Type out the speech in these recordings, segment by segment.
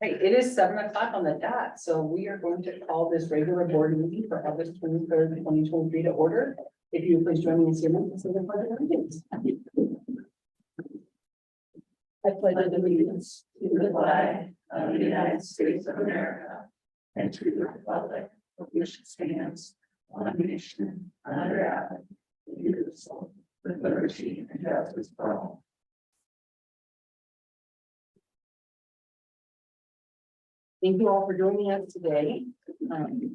Hey, it is 7 o'clock on the dot, so we are going to call this regular board meeting for August 23rd, 2023 to order. If you would please join me in saying the pledge of allegiance. I pledge allegiance to the flag of the United States of America and to the republic for which it stands, one nation, under God, indivisible, with liberty and justice for all. Thank you all for joining us today. Are you?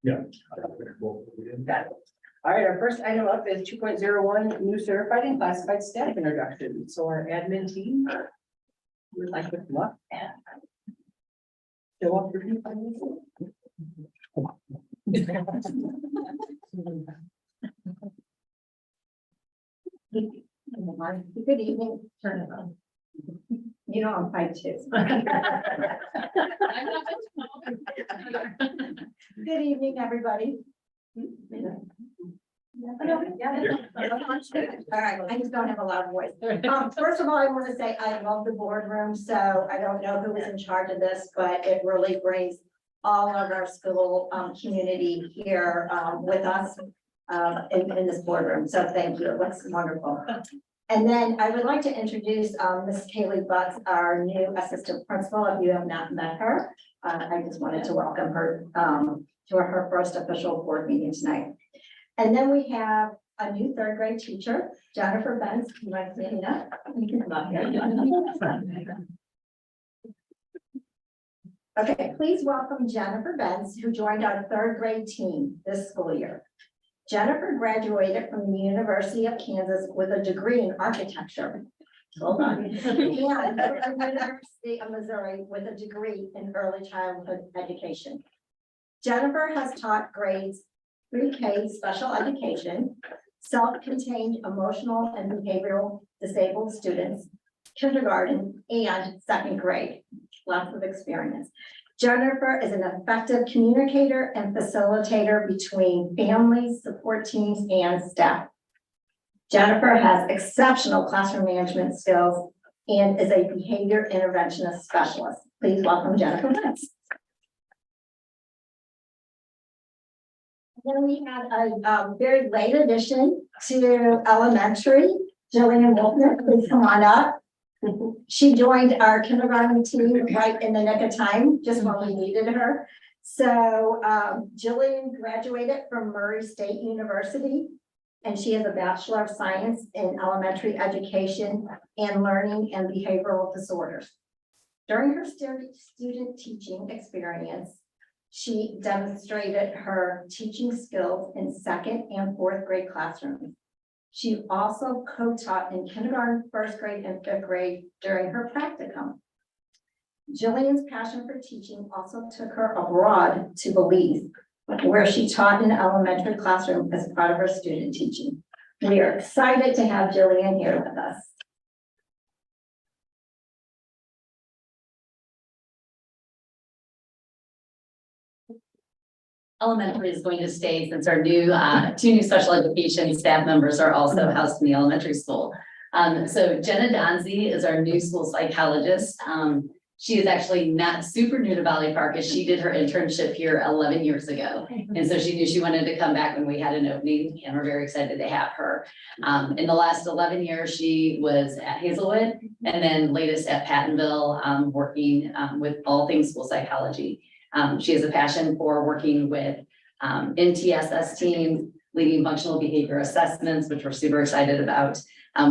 Yeah. Got it. All right, our first item up is 2.01 new certified and classified staff introduction. So our admin team would like to come up and show up for people. Good evening. Turn it on. You know, I'm 5'2". Good evening, everybody. All right, I just don't have a loud voice. First of all, I want to say I love the boardroom, so I don't know who is in charge of this, but it really brings all of our school community here with us in this boardroom. So thank you. It looks wonderful. And then I would like to introduce Ms. Kaylee Butts, our new assistant principal. If you have not met her, I just wanted to welcome her to her first official board meeting tonight. And then we have a new third grade teacher, Jennifer Benz. You might see that. You can come up here. Okay, please welcome Jennifer Benz, who joined our third grade team this school year. Jennifer graduated from the University of Kansas with a degree in architecture. Hold on. And from the University of Missouri with a degree in early childhood education. Jennifer has taught grades pre-K special education, self-contained emotional and behavioral disabled students, kindergarten, and second grade. Lots of experience. Jennifer is an effective communicator and facilitator between families, support teams, and staff. Jennifer has exceptional classroom management skills and is a behavior interventionist specialist. Please welcome Jennifer Benz. Then we had a very late addition to elementary. Jillian Wolfner, please come on up. She joined our kindergarten team right in the nick of time, just when we needed her. So Jillian graduated from Murray State University, and she has a Bachelor of Science in Elementary Education and Learning and Behavioral Disorders. During her student teaching experience, she demonstrated her teaching skills in second and fourth grade classrooms. She also co-taught in kindergarten, first grade, and fifth grade during her practicum. Jillian's passion for teaching also took her abroad to Belize, where she taught in an elementary classroom as part of her student teaching. We are excited to have Jillian here with us. Elementary is going to stay since our new two new special education staff members are also housed in the elementary school. So Jenna Donzie is our new school psychologist. She is actually not super new to Valley Park, as she did her internship here 11 years ago. And so she knew she wanted to come back when we had an opening, and we're very excited to have her. In the last 11 years, she was at Hazelwood and then latest at Pattonville, working with all things school psychology. She has a passion for working with NTSS teams, leading functional behavior assessments, which we're super excited about,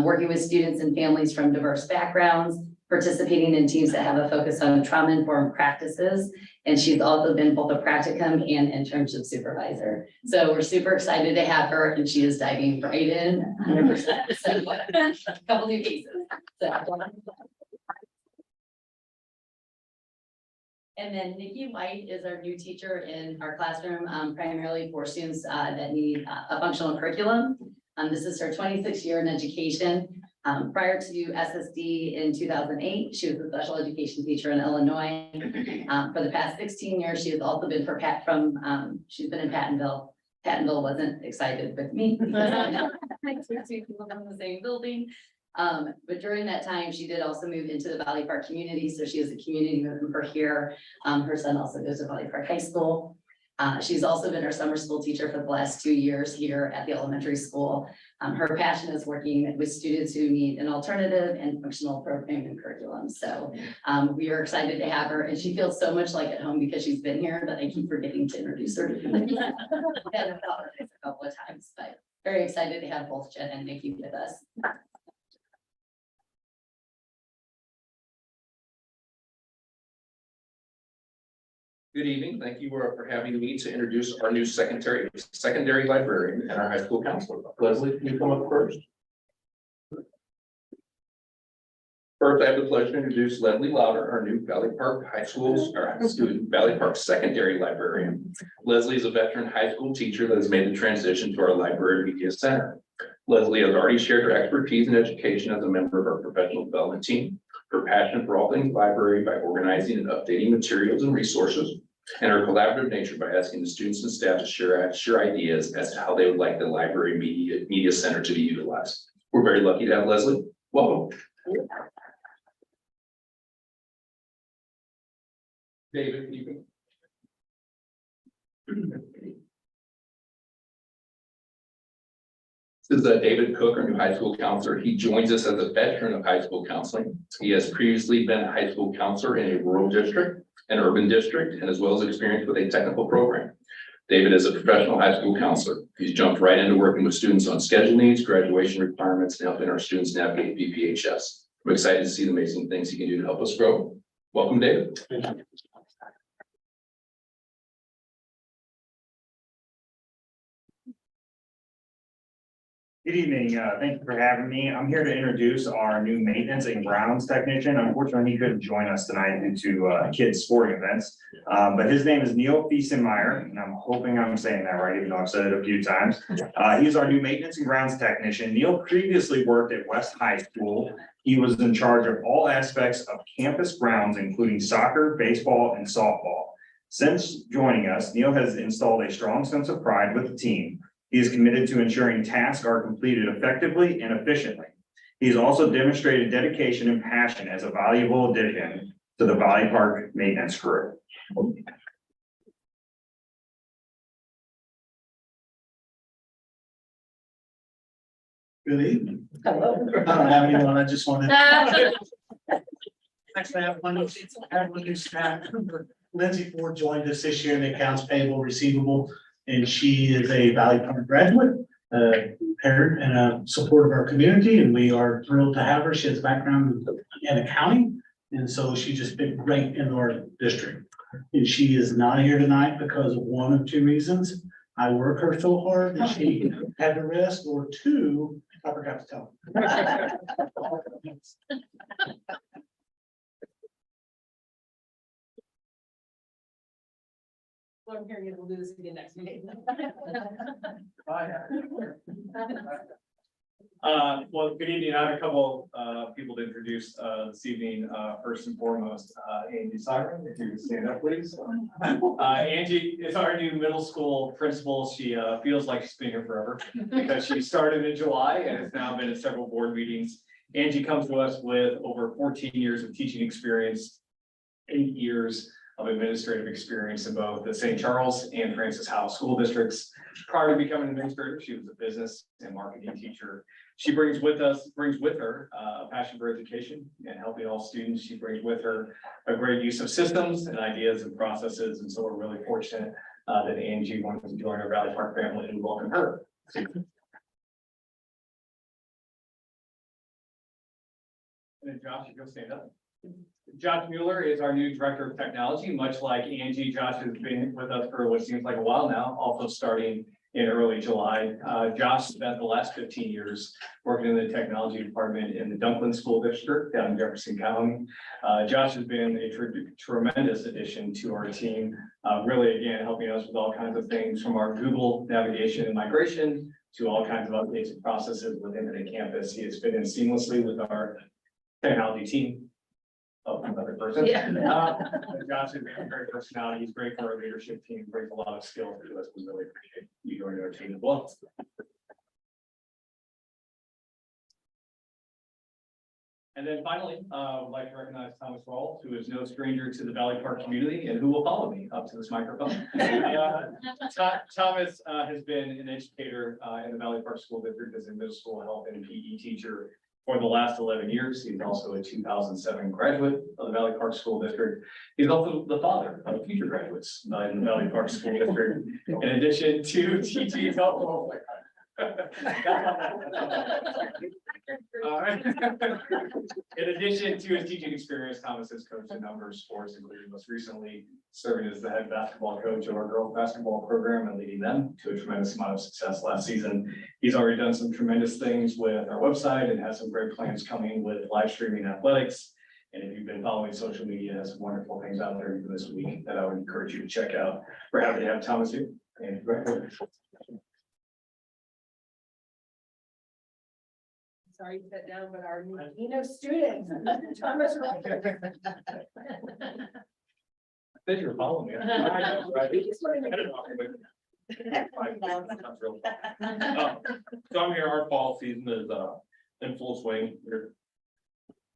working with students and families from diverse backgrounds, participating in teams that have a focus on trauma-informed practices. And she's also been both a practicum and internship supervisor. So we're super excited to have her, and she is diving right in 100%. So a couple new pieces. So. And then Nikki White is our new teacher in our classroom, primarily for students that need a functional curriculum. This is her 26th year in education. Prior to SSD in 2008, she was a special education teacher in Illinois. For the past 16 years, she has also been she's been in Pattonville. Pattonville wasn't excited with me. Because we live in the same building. But during that time, she did also move into the Valley Park community. So she is a community member here. Her son also goes to Valley Park High School. She's also been our summer school teacher for the last 2 years here at the elementary school. Her passion is working with students who need an alternative and functional programming and curriculum. So we are excited to have her, and she feels so much like at home because she's been here that I keep forgetting to introduce her. A couple of times, but very excited to have both Jen and Nikki with us. Good evening. Thank you for having me to introduce our new secondary librarian and our high school counselor. Leslie, can you come up first? First, I have the pleasure to introduce Leslie Louder, our new Valley Park Valley Park secondary librarian. Leslie is a veteran high school teacher that has made the transition to our library media center. Leslie has already shared her expertise in education as a member of our professional development team. Her passion for all things library by organizing and updating materials and resources, and her collaborative nature by asking the students and staff to share ideas as to how they would like the library media center to be utilized. We're very lucky to have Leslie. Welcome. David, you can. This is David Cook, our new high school counselor. He joins us as a veteran of high school counseling. He has previously been a high school counselor in a rural district, an urban district, and as well as experience with a technical program. David is a professional high school counselor. He's jumped right into working with students on schedule needs, graduation requirements, and helping our students navigate VPHS. I'm excited to see the amazing things he can do to help us grow. Welcome, David. Good evening. Thank you for having me. I'm here to introduce our new maintenance and grounds technician. Unfortunately, he couldn't join us tonight due to kids' sporting events. But his name is Neil Fiesenmeyer, and I'm hoping I'm saying that right, even though I've said it a few times. He's our new maintenance and grounds technician. Neil previously worked at West High School. He was in charge of all aspects of campus grounds, including soccer, baseball, and softball. Since joining us, Neil has installed a strong sense of pride with the team. He is committed to ensuring tasks are completed effectively and efficiently. He has also demonstrated dedication and passion as a valuable addition to the Valley Park maintenance crew. Good evening. Hello. I don't have anyone, I just wanted. Actually, I have one new staff. Lindsay Ford joined us this year in the accounts payable receivable, and she is a Valley Park graduate, parent and a support of our community, and we are thrilled to have her. She has a background in accounting, and so she just fit right into our district. And she is not here tonight because of one of two reasons. I work her so hard that she had to rest, or two, I forgot to tell her. Well, I'm hearing we'll do this again next meeting. Well, good evening. I have a couple people to introduce this evening. First and foremost, Angie Siren, if you would stand up, please. Angie is our new middle school principal. She feels like she's been here forever because she started in July and has now been at several board meetings. Angie comes to us with over 14 years of teaching experience, 8 years of administrative experience in both the St. Charles and Francis Howell school districts. Prior to becoming an administrator, she was a business and marketing teacher. She brings with her a passion for education and helping all students. She brings with her a great use of systems and ideas and processes. And so we're really fortunate that Angie wanted to join our Valley Park family, and welcome her. And then Josh, you go stand up. Josh Mueller is our new director of technology. Much like Angie, Josh has been with us for what seems like a while now, also starting in early July. Josh spent the last 15 years working in the technology department in the Dunklin School District down in Jefferson County. Josh has been a tremendous addition to our team, really again, helping us with all kinds of things from our Google navigation and migration to all kinds of updates and processes within the campus. He has fit in seamlessly with our technology team. Oh, another person. Yeah. Josh is a great personality. He's great for our leadership team, brings a lot of skill to us. We really appreciate you joining our team as well. And then finally, I'd like to recognize Thomas Rawls, who is no stranger to the Valley Park community and who will follow me up to this microphone. Thomas has been an educator in the Valley Park School District as a middle school health and PE teacher for the last 11 years. He's also a 2007 graduate of the Valley Park School District. He's also the father of future graduates in the Valley Park School District. In addition to teaching health. In addition to his teaching experience, Thomas has coached a number of sports, including most recently serving as the head basketball coach of our girls basketball program and leading them to a tremendous amount of success last season. He's already done some tremendous things with our website and has some great plans coming with live streaming athletics. And if you've been following social media, has some wonderful things out there even this week that I would encourage you to check out. We're happy to have Thomas here. And congratulations. Sorry to sit down, but our Eno student, Thomas. That you're following me. So I'm here, our fall season is in full swing.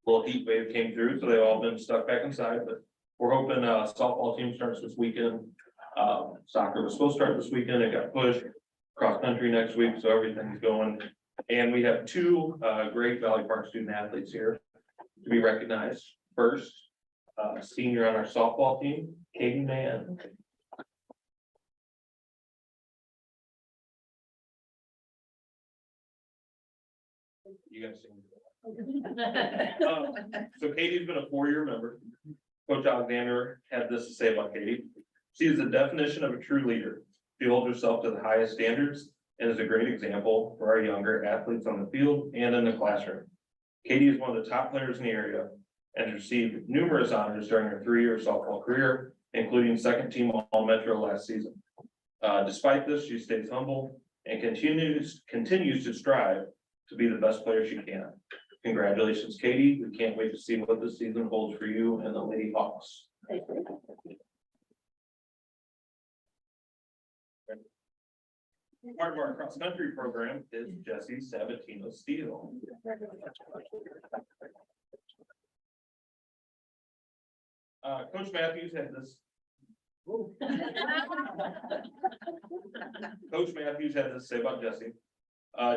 Little heat wave came through, so they've all been stuck back inside, but we're hoping softball team starts this weekend. Soccer was supposed to start this weekend, it got pushed. Cross country next week, so everything's going. And we have two great Valley Park student athletes here to be recognized. First, senior on our softball team, Katie Mann. You guys sing. So Katie's been a 4-year member. Coach Alexander had this to say about Katie. She is the definition of a true leader. She holds herself to the highest standards and is a great example for our younger athletes on the field and in the classroom. Katie is one of the top players in the area and has received numerous honors during her 3-year softball career, including second team All-Metro last season. Despite this, she stays humble and continues to strive to be the best player she can. Congratulations, Katie. We can't wait to see what this season holds for you and the Lady Hawks. Part of our cross-country program is Jesse Sabatino Steele. Coach Matthews had this. Coach Matthews had this to say about Jesse.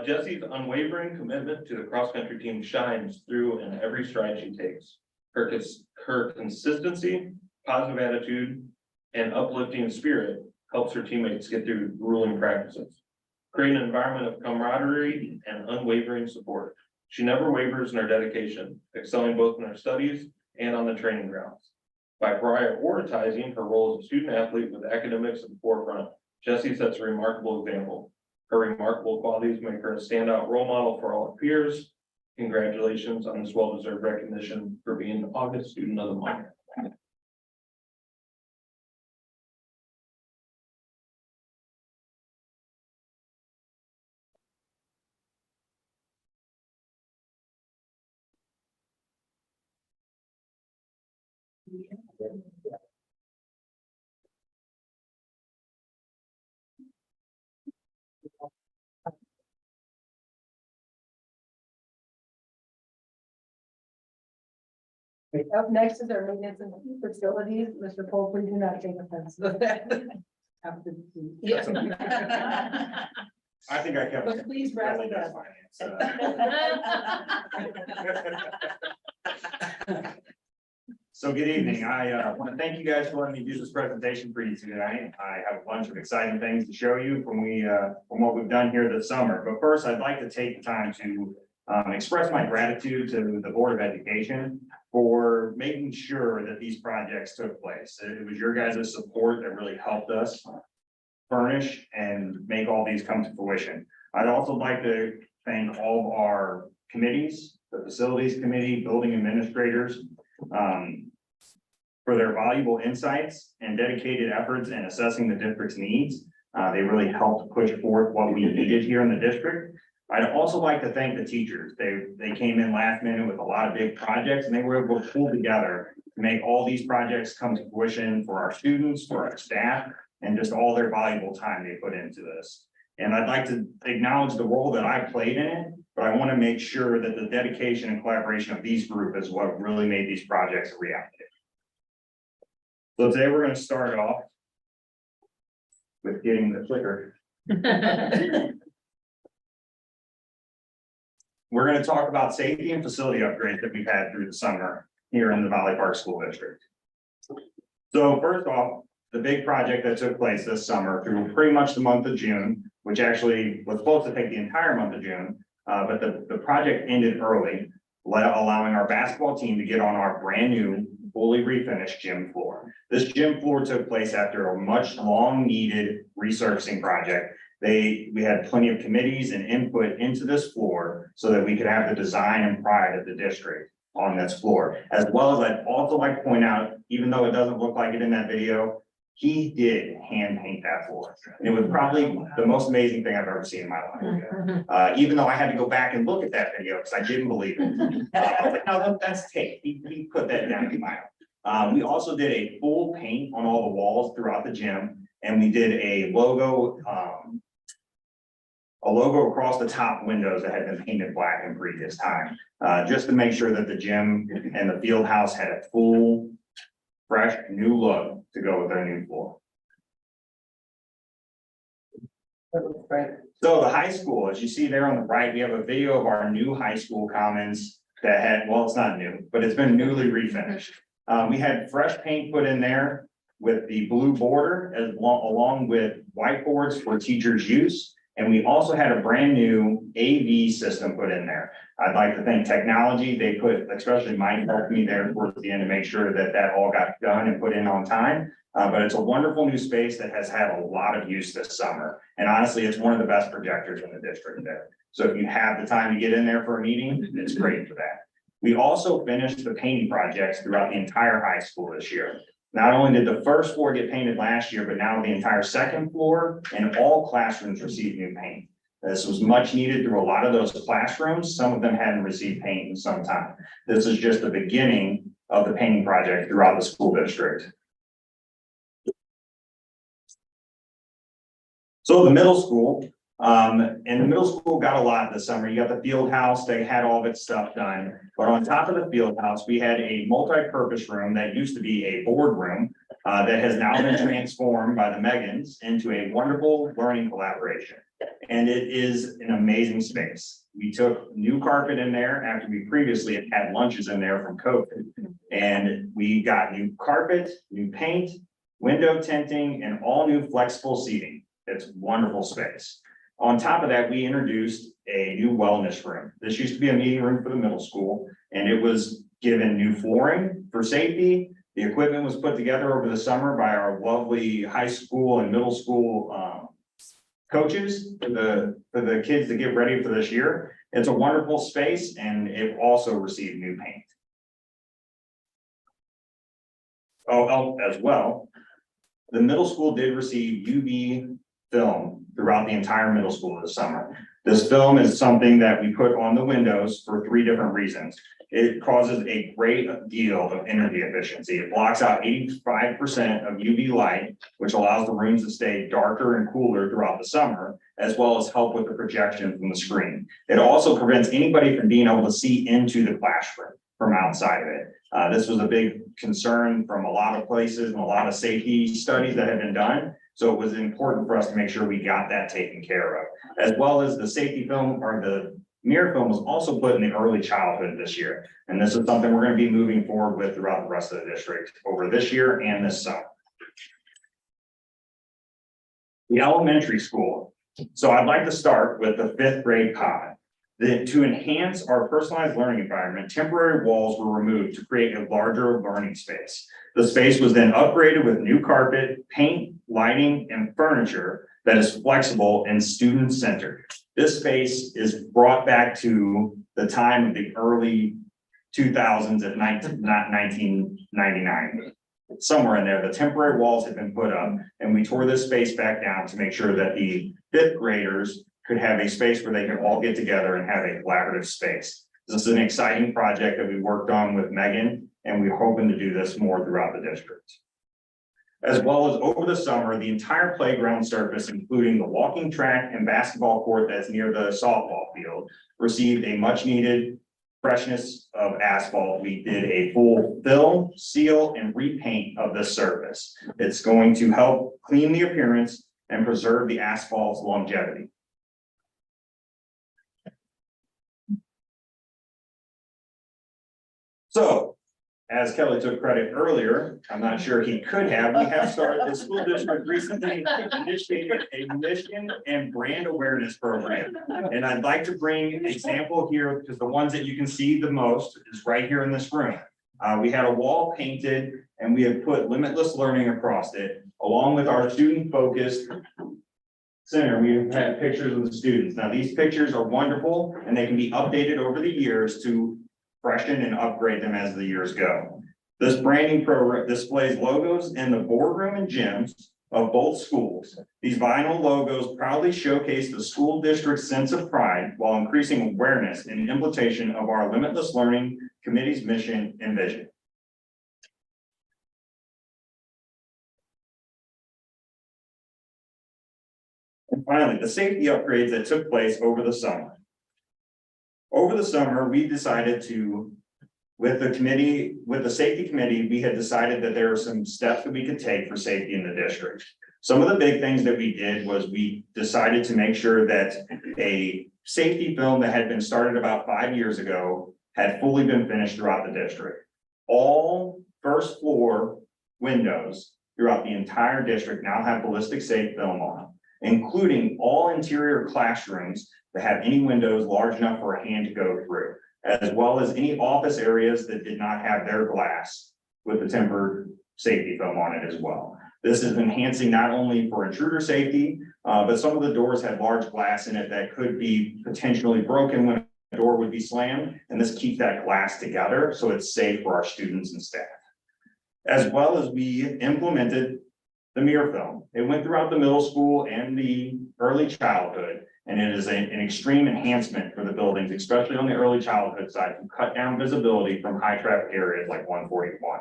Jesse's unwavering commitment to the cross-country team shines through in every stride she takes. Her consistency, positive attitude, and uplifting spirit helps her teammates get through grueling practices, creating an environment of camaraderie and unwavering support. She never wavers in her dedication, excelling both in her studies and on the training grounds. By prioritizing her role as a student athlete with academics at the forefront, Jessie sets a remarkable example. Her remarkable qualities make her a standout role model for all her peers. Congratulations on this well-deserved recognition for being the August Student of the Month. Up next is our maintenance and facilities. Mr. Cole, please do not take offense. Yeah. I think I kept. But please wrap it up. So good evening. I want to thank you guys for letting me do this presentation for you tonight. I have a bunch of exciting things to show you from what we've done here this summer. But first, I'd like to take the time to express my gratitude to the Board of Education for making sure that these projects took place. It was your guys' support that really helped us. furnish and make all these come to fruition. I'd also like to thank all of our committees, the facilities committee, building administrators, for their valuable insights and dedicated efforts in assessing the district's needs. They really helped push forth what we needed here in the district. I'd also like to thank the teachers. They came in last minute with a lot of big projects and they were able to pull together to make all these projects come to fruition for our students, for our staff, and just all their valuable time they put into this. And I'd like to acknowledge the role that I played in it, but I want to make sure that the dedication and collaboration of these group is what really made these projects a reality. So today we're going to start off with getting the clicker. We're going to talk about safety and facility upgrades that we've had through the summer here in the Valley Park School District. So first off, the big project that took place this summer through pretty much the month of June, which actually was supposed to take the entire month of June, but the project ended early, allowing our basketball team to get on our brand new, fully refinished gym floor. This gym floor took place after a much long needed resurfacing project. We had plenty of committees and input into this floor so that we could have the design and pride of the district on this floor. As well as I'd also like to point out, even though it doesn't look like it in that video, he did hand paint that floor. And it was probably the most amazing thing I've ever seen in my life. Even though I had to go back and look at that video because I didn't believe it. I was like, no, that's tape. He put that down in my. We also did a full paint on all the walls throughout the gym, and we did a logo across the top windows that had been painted black in previous time, just to make sure that the gym and the field house had a full, fresh, new look to go with their new floor. So the high school, as you see there on the right, we have a video of our new high school commons that had, well, it's not new, but it's been newly refinished. We had fresh paint put in there with the blue border along with whiteboards for teachers' use. And we also had a brand new AV system put in there. I'd like to thank technology. They put, especially Mike helped me there towards the end to make sure that that all got done and put in on time. But it's a wonderful new space that has had a lot of use this summer. And honestly, it's one of the best projectors in the district there. So if you have the time to get in there for a meeting, it's great for that. We also finished the painting projects throughout the entire high school this year. Not only did the first floor get painted last year, but now the entire second floor and all classrooms received new paint. This was much needed through a lot of those classrooms. Some of them hadn't received paint in some time. This is just the beginning of the painting project throughout the school district. So the middle school, and the middle school got a lot this summer. You got the field house, they had all of its stuff done. But on top of the field house, we had a multi-purpose room that used to be a boardroom that has now been transformed by the Megans into a wonderful learning collaboration. And it is an amazing space. We took new carpet in there after we previously had lunches in there from COVID. And we got new carpet, new paint, window tinting, and all new flexible seating. It's a wonderful space. On top of that, we introduced a new wellness room. This used to be a meeting room for the middle school, and it was given new flooring for safety. The equipment was put together over the summer by our lovely high school and middle school coaches for the kids to get ready for this year. It's a wonderful space, and it also received new paint. Oh, as well, the middle school did receive UV film throughout the entire middle school this summer. This film is something that we put on the windows for 3 different reasons. It causes a great deal of energy efficiency. It blocks out 85% of UV light, which allows the rooms to stay darker and cooler throughout the summer, as well as help with the projection from the screen. It also prevents anybody from being able to see into the classroom from outside of it. This was a big concern from a lot of places and a lot of safety studies that have been done. So it was important for us to make sure we got that taken care of, as well as the safety film or the mirror film was also put in the early childhood this year. And this is something we're going to be moving forward with throughout the rest of the district over this year and this summer. The elementary school. So I'd like to start with the 5th grade pod. To enhance our personalized learning environment, temporary walls were removed to create a larger learning space. The space was then upgraded with new carpet, paint, lighting, and furniture that is flexible and student-centered. This space is brought back to the time of the early 2000s, if not 1999. Somewhere in there, the temporary walls had been put up, and we tore this space back down to make sure that the fifth graders could have a space where they could all get together and have a collaborative space. This is an exciting project that we worked on with Megan, and we're hoping to do this more throughout the district. As well as over the summer, the entire playground surface, including the walking track and basketball court that's near the softball field, received a much needed freshness of asphalt. We did a full fill, seal, and repaint of the surface. It's going to help clean the appearance and preserve the asphalt's longevity. So, as Kelly took credit earlier, I'm not sure he could have, we have started, the school district recently initiated a mission and brand awareness program. And I'd like to bring a sample here, because the ones that you can see the most is right here in this room. We had a wall painted and we have put limitless learning across it, along with our student focused center. We have had pictures of the students. Now, these pictures are wonderful and they can be updated over the years to freshen and upgrade them as the years go. This branding program displays logos in the boardroom and gyms of both schools. These vinyl logos proudly showcase the school district's sense of pride while increasing awareness and implementation of our Limitless Learning Committee's mission and vision. And finally, the safety upgrades that took place over the summer. Over the summer, we decided to, with the safety committee, we had decided that there were some steps that we could take for safety in the district. Some of the big things that we did was we decided to make sure that a safety film that had been started about 5 years ago had fully been finished throughout the district. All first floor windows throughout the entire district now have ballistic safe film on, including all interior classrooms that have any windows large enough for a hand to go through, as well as any office areas that did not have their glass with the tempered safety film on it as well. This is enhancing not only for intruder safety, but some of the doors had large glass in it that could be potentially broken when a door would be slammed, and this keeps that glass together so it's safe for our students and staff. As well as we implemented the mirror film. It went throughout the middle school and the early childhood, and it is an extreme enhancement for the buildings, especially on the early childhood side, to cut down visibility from high traffic areas like 141.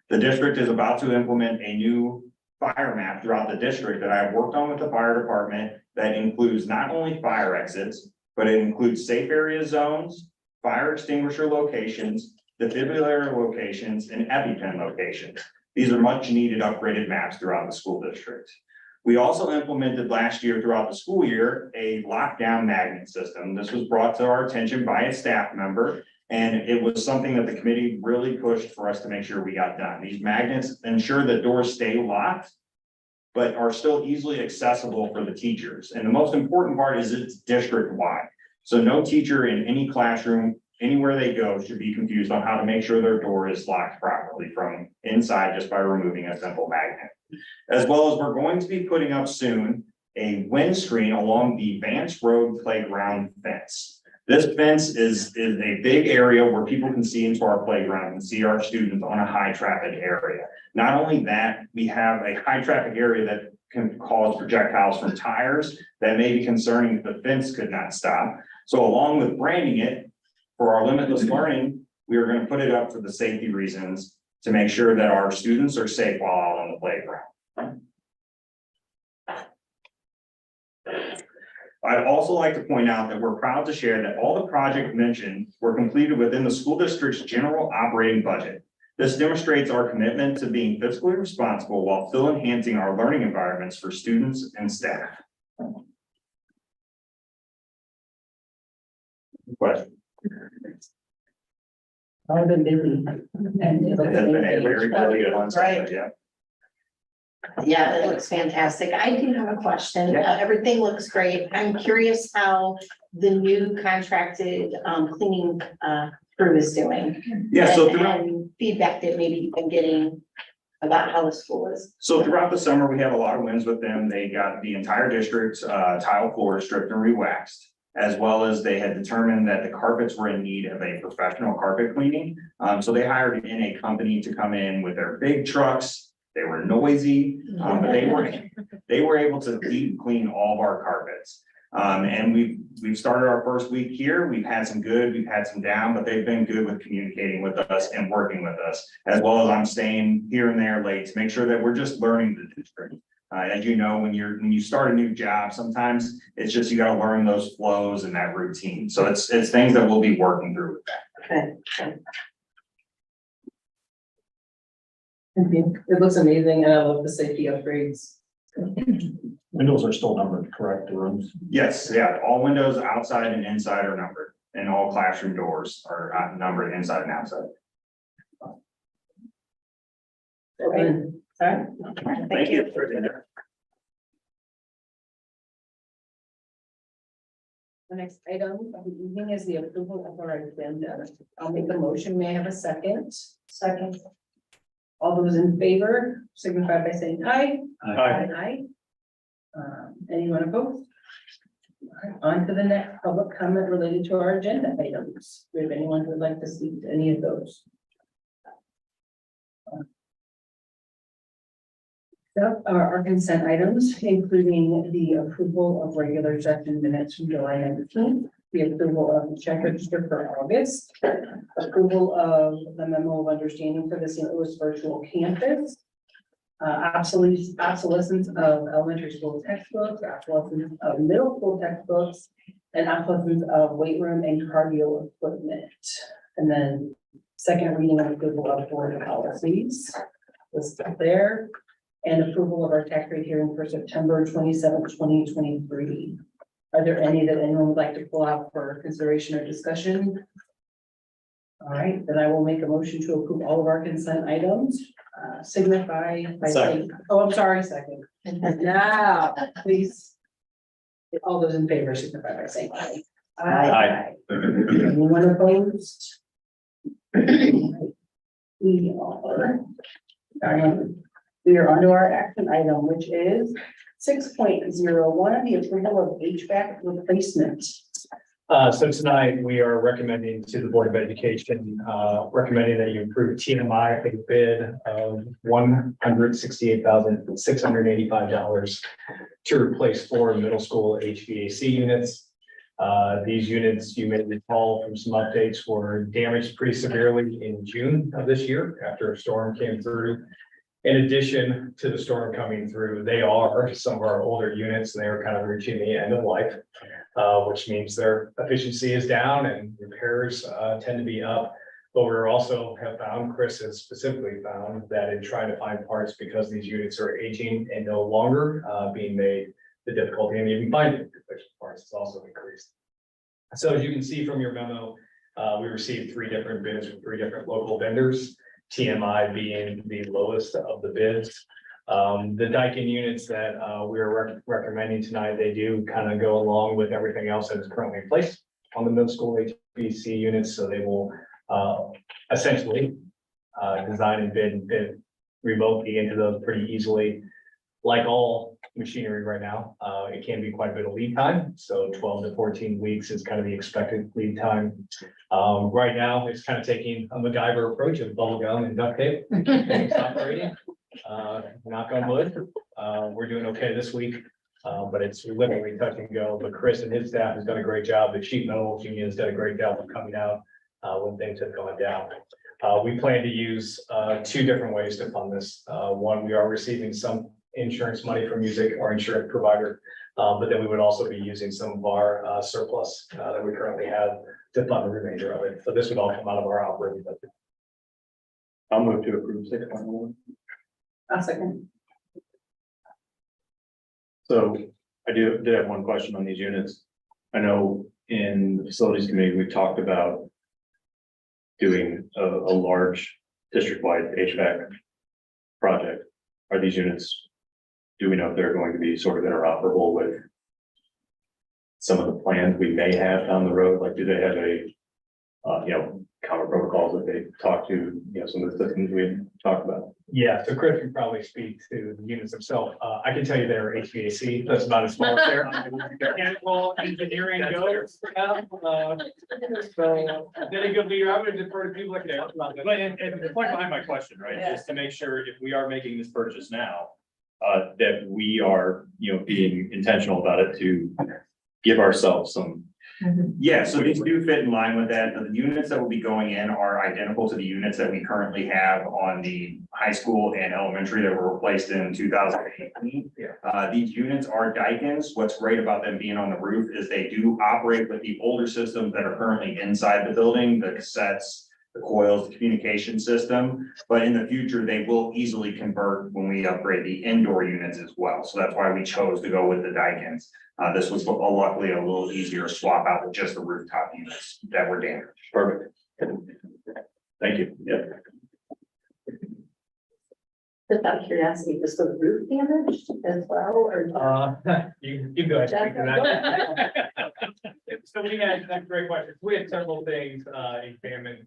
The district is about to implement a new fire map throughout the district that I've worked on with the fire department that includes not only fire exits, but it includes safe area zones, fire extinguisher locations, defibrillator locations, and EpiPen locations. These are much needed upgraded maps throughout the school district. We also implemented last year throughout the school year a lockdown magnet system. This was brought to our attention by a staff member, and it was something that the committee really pushed for us to make sure we got done. These magnets ensure that doors stay locked, but are still easily accessible for the teachers. And the most important part is it's district-wide. So no teacher in any classroom, anywhere they go, should be confused on how to make sure their door is locked properly from inside just by removing a simple magnet. As well as we're going to be putting up soon a windscreen along the Vance Road playground fence. This fence is a big area where people can see into our playground and see our students on a high traffic area. Not only that, we have a high traffic area that can cause projectiles from tires that may be concerning if the fence could not stop. So along with branding it for our Limitless Learning, we are going to put it up for the safety reasons to make sure that our students are safe while out on the playground. I'd also like to point out that we're proud to share that all the projects mentioned were completed within the school district's general operating budget. This demonstrates our commitment to being fiscally responsible while still enhancing our learning environments for students and staff. Question? I've been busy. It's been a very good one. Right. Yeah. Yeah, it looks fantastic. I do have a question. Everything looks great. I'm curious how the new contracted cleaning crew is doing. Yeah, so And feedback that maybe you've been getting about how the school is? So throughout the summer, we have a lot of wins with them. They got the entire district, tile floor stripped and re-waxed. As well as they had determined that the carpets were in need of a professional carpet cleaning. So they hired in a company to come in with their big trucks. They were noisy, but they were able to deep clean all of our carpets. And we've started our first week here. We've had some good, we've had some down, but they've been good with communicating with us and working with us. As well as I'm staying here and there late to make sure that we're just learning the district. As you know, when you start a new job, sometimes it's just, you gotta learn those flows and that routine. So it's things that we'll be working through with that. Okay. It looks amazing and I love the safety upgrades. Windows are still numbered, correct, the rooms? Yes, yeah, all windows outside and inside are numbered, and all classroom doors are numbered inside and outside. Sorry. Thank you. The next item of the evening is the approval of our agenda. I'll make a motion. May I have a second? Second. All those in favor signify by saying aye. Aye. Anyone opposed? All right, on to the next public comment related to our agenda items. Do we have anyone who would like to speak to any of those? So our consent items, including the approval of regular session minutes from July 19th, the approval of the check register for August, approval of the memo of understanding for the St. Louis virtual campus, obsolescence of elementary school textbooks, obsolescence of middle school textbooks, and obsolescence of weight room and cardio equipment. And then second reading of approval of board policies listed there, and approval of our tax rate hearing for September 27th, 2023. Are there any that anyone would like to pull out for consideration or discussion? All right, then I will make a motion to approve all of our consent items. Signify by saying, oh, I'm sorry, second. Now, please. All those in favor signify by saying aye. Aye. Anyone opposed? We are on to our action item, which is 6.01, the approval of HVAC replacement. So tonight, we are recommending to the Board of Education, recommending that you approve TMI for the bid of $168,685 to replace 4 middle school HVAC units. These units, you may recall from some updates, were damaged pretty severely in June of this year after a storm came through. In addition to the storm coming through, they are some of our older units, and they are kind of reaching the end of life, which means their efficiency is down and repairs tend to be up. But we're also have found, Chris has specifically found, that in trying to find parts, because these units are aging and no longer being made, the difficulty in even finding replacement parts has also increased. So as you can see from your memo, we received 3 different bids from 3 different local vendors, TMI being the lowest of the bids. The Daikin units that we are recommending tonight, they do kind of go along with everything else that is currently in place on the middle school HVAC units. So they will essentially design and bid remotely into those pretty easily. Like all machinery right now, it can be quite a bit of lead time. So 12 to 14 weeks is kind of the expected lead time. Right now, it's kind of taking a MacGyver approach of bubble gum and duct tape. Things operating. Knock on wood. We're doing okay this week, but it's literally touch and go. But Chris and his staff has done a great job. The sheet metal union has done a great job of coming out when things have gone down. We plan to use 2 different ways to fund this. One, we are receiving some insurance money from Music, our insurance provider, but then we would also be using some of our surplus that we currently have to fund the remainder of it. So this would all come out of our operating budget. I'll move to approve 6.1. A second. So I did have one question on these units. I know in the facilities committee, we talked about doing a large district-wide HVAC project. Are these units, do we know if they're going to be sort of interoperable with some of the plans we may have down the road? Like, do they have a, common protocols that they talk to, some of the systems we talked about. Yeah, so Chris can probably speak to the units themselves. I can tell you they're HVAC, that's about as far as they're. Mechanical engineering goes. So, then it could be, I would defer to people like that. But and the point behind my question, right, is to make sure if we are making this purchase now, that we are, being intentional about it to give ourselves some. Yeah, so these do fit in line with that. The units that will be going in are identical to the units that we currently have on the high school and elementary that were replaced in 2018. These units are Daikin's. What's great about them being on the roof is they do operate with the older systems that are currently inside the building, the cassettes, the coils, the communication system. But in the future, they will easily convert when we upgrade the indoor units as well. So that's why we chose to go with the Daikin's. This was luckily a little easier to swap out with just the rooftop units that were damaged. Perfect. Thank you. Yeah. Just out of curiosity, was the roof damaged as well, or? You go ahead. Speak to that. So we had, that's a great question. We had several things examined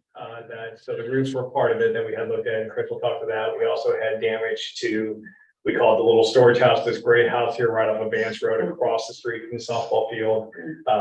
so the roofs were part of it that we had looked at, and Chris will talk to that. We also had damage to, we call it the little storage house, this great house here right off of Vance Road across the street from the softball field,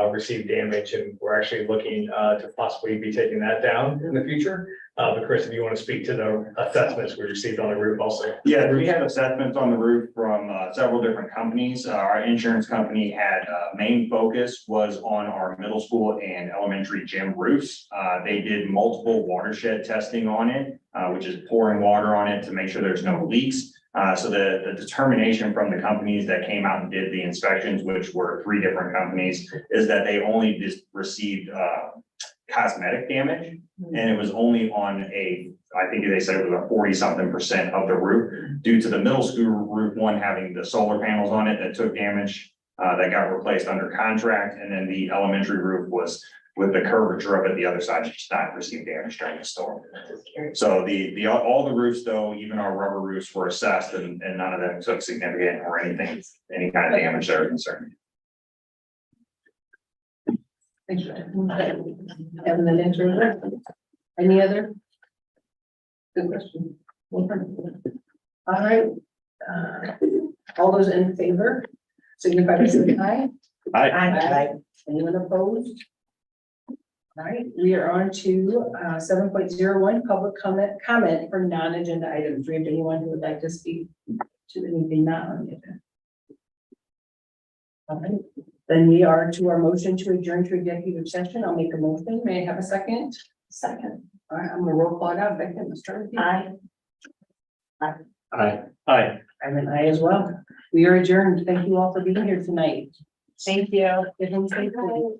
received damage, and we're actually looking to possibly be taking that down in the future. But Chris, if you want to speak to the assessments we received on the roof also. Yeah, we have assessments on the roof from several different companies. Our insurance company had main focus was on our middle school and elementary gym roofs. They did multiple watershed testing on it, which is pouring water on it to make sure there's no leaks. So the determination from the companies that came out and did the inspections, which were 3 different companies, is that they only just received cosmetic damage. And it was only on I think they said it was a 40-something% of the roof, due to the middle school roof one having the solar panels on it that took damage, that got replaced under contract. And then the elementary roof was with the curvature of it, the other side just not received damage during the storm. So all the roofs though, even our rubber roofs were assessed and none of them took significant or any kind of damage that are concerned. Thank you. Having an intro. Any other? Good question. All right. All those in favor, signify by saying aye. Aye. Anyone opposed? All right, we are on to 7.01, public comment for non-agenda items. Do we have anyone who would like to speak to anything not on the agenda? All right, then we are to our motion to adjourn to executive session. I'll make a motion. May I have a second? Second. All right, I'm gonna roll call it out. Becky, let's start with you. Aye. Aye. I'm an aye as well. We are adjourned. Thank you all for being here tonight. Thank you. Everyone stay safe.